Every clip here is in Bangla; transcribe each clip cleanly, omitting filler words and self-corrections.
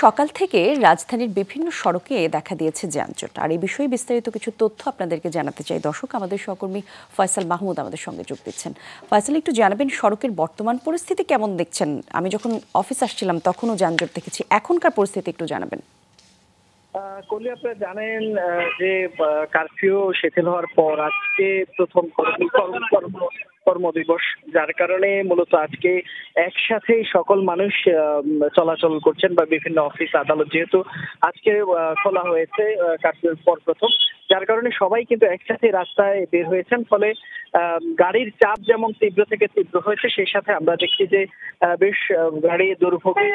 সকাল থেকে রাজধানীর বিভিন্ন সড়কে দেখা দিয়েছে যানজট। আর এই বিষয়ে বিস্তারিত কিছু তথ্য আপনাদেরকে জানাতে চাই। দর্শক, আমাদের সহকর্মী ফয়সাল মাহমুদ আমাদের সঙ্গে যোগ দিচ্ছেন। ফয়সাল, একটু জানাবেন সড়কের বর্তমান পরিস্থিতি কেমন দেখছেন? আমি যখন অফিস আসছিলাম তখনও যানজট দেখেছি, এখনকার পরিস্থিতি একটু জানাবেন। কলি, আপনারা জানেন যে কারফিউ শিথিল হওয়ার পর আজকে প্রথম কর্মদিবস, যার কারণে মূলত আজকে একসাথেই সকল মানুষ চলাচল করছেন বা বিভিন্ন অফিস আদালত যেহেতু আজকে খোলা হয়েছে কারফিউর পর প্রথম, যার কারণে সবাই কিন্তু একসাথে রাস্তায় বের হয়েছেন। ফলে গাড়ির চাপ যেমন তীব্র থেকে তীব্র হয়েছে, সেই সাথে আমরা দেখছি যে বেশ গাড়ি দুর্ভোগে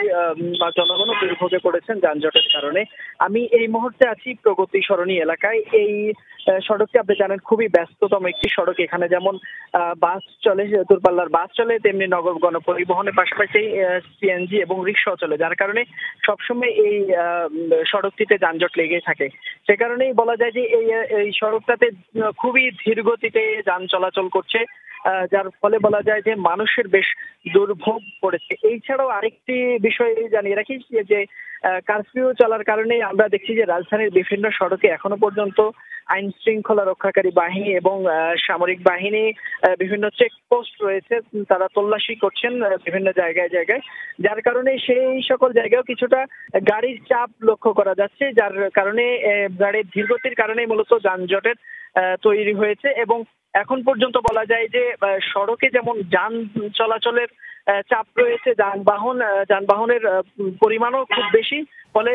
বা জনগণও দুর্ভোগে পড়েছেন যানজটের কারণে। আমি এই মুহূর্তে আছি প্রগতি সরণি এলাকায়। এই সড়কটি আপনি জানেন খুবই ব্যস্ততম একটি সড়ক। এখানে যেমন বাস চলে, দূরপাল্লার বাস চলে, তেমনি নগর গণপরিবহনের পাশাপাশি সিএনজি এবং রিক্সাও চলে, যার কারণে সবসময় এই সড়কটিতে যানজট লেগে থাকে। সে কারণেই বলা যায় যে এই সড়কটাতে খুবই ধীর গতিতে যান চলাচল করছে, যার ফলে বলা যায় যে মানুষের বেশ দুর্ভোগ পড়েছে। এছাড়াও আরেকটি বিষয় জানিয়ে রাখি যে কারফিউ চলার কারণে আমরা দেখছি যে রাজধানীর বিভিন্ন সড়কে এখনো পর্যন্ত আইন শৃঙ্খলা রক্ষাকারী বাহিনী এবং সামরিক বাহিনী বিভিন্ন চেকপোস্ট রয়েছে, তারা তল্লাশি করছেন বিভিন্ন জায়গায় জায়গায়, যার কারণে সেই সকল জায়গায়ও কিছুটা গাড়ির চাপ লক্ষ্য করা যাচ্ছে, যার কারণে গাড়ির ধীরগতির কারণে মূলত যানজটের তৈরি হয়েছে। এবং এখন পর্যন্ত বলা যায় যে সড়কে যেমন যান চলাচলের চাপ রয়েছে, যানবাহনের পরিমাণও খুব বেশি, ফলে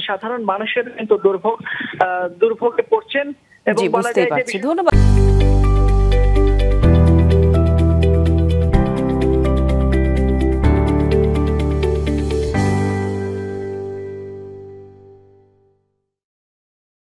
সাধারণ মানুষের কিন্তু দুর্ভোগে পড়ছেন এবং বলা যায় যে ধন্যবাদ।